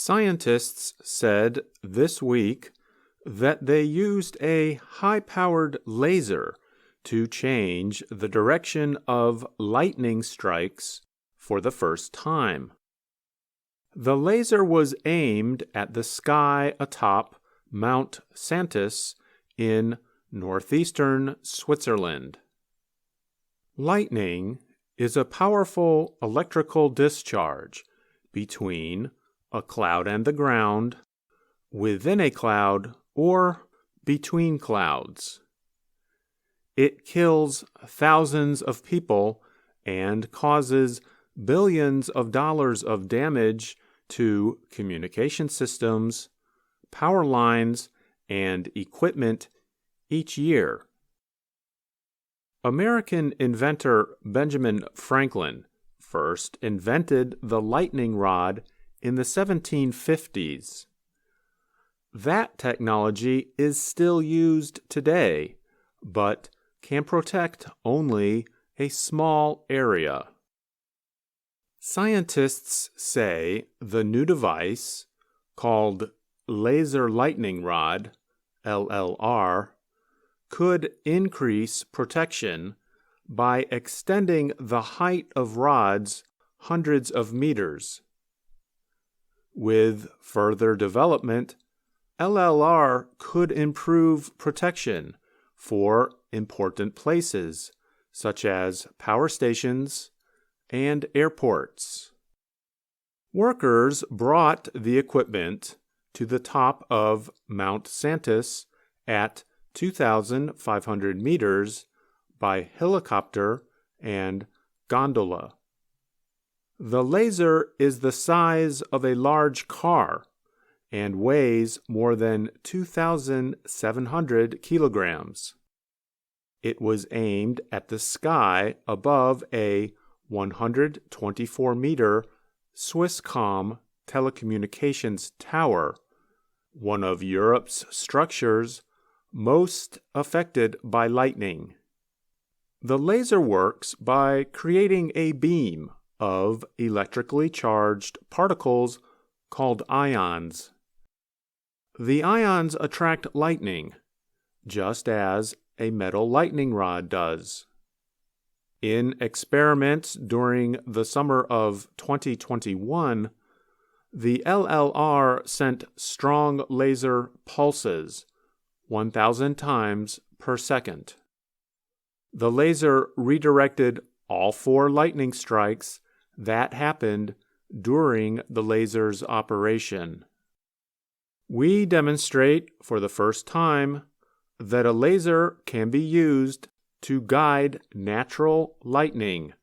Scientists said this week that they used a high-powered laser to change the direction of lightning strikes for the first time. The laser was aimed at the sky atop Mount Santis in northeastern Switzerland. Lightning is a powerful electrical discharge between a cloud and the ground, within a cloud, or between clouds. It kills thousands of people and causes billions of dollars of damage to communication systems, power lines, and equipment each year. American inventor Benjamin Franklin first invented the lightning rod in the 1750s. That technology is still used today, but can protect only a small area. Scientists say the new device, called Laser Lightning Rod, LLR, could increase protection by extending the height of rods hundreds of meters. With further development, LLR could improve protection for important places, such as power stations and airports. Workers brought the equipment to the top of Mount Santis at 2,500 meters by helicopter and gondola. The laser is the size of a large car and weighs more than 2,700 kilograms. It was aimed at the sky above a 124-meter Swisscom telecommunications tower, one of Europe's structures most affected by lightning. The laser works by creating a beam of electrically charged particles called ions. The ions attract lightning, just as a metal lightning rod does. In experiments during the summer of 2021, the LLR sent strong laser pulses, 1,000 times per second. The laser redirected all 4 lightning strikes that happened during the laser's operation. We demonstrate for the first time that a laser can be used to guide natural lightning,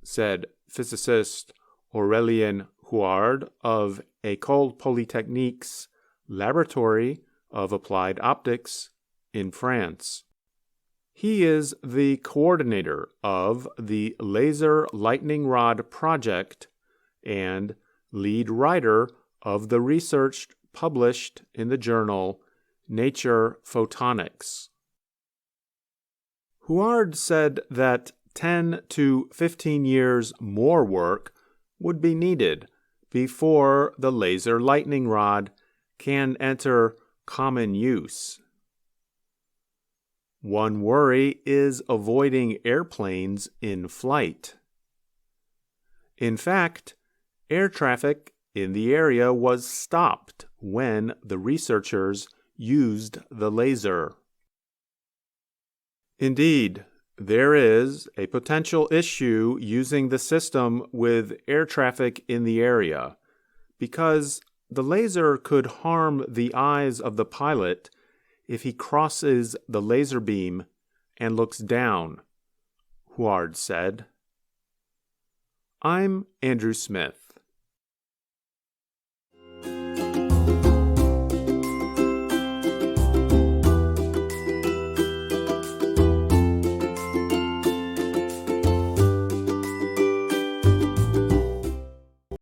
said physicist Aurélien Huard of École Polytechnique's Laboratory of Applied Optics in France. He is the coordinator of the Laser Lightning Rod Project and lead writer of the research published in the journal Nature Photonics. Huard said that 10 to 15 years more work would be needed before the laser lightning rod can enter common use. One worry is avoiding airplanes in flight. In fact, air traffic in the area was stopped when the researchers used the laser. Indeed, there is a potential issue using the system with air traffic in the area because the laser could harm the eyes of the pilot if he crosses the laser beam and looks down, Huard said. I'm Andrew Smith.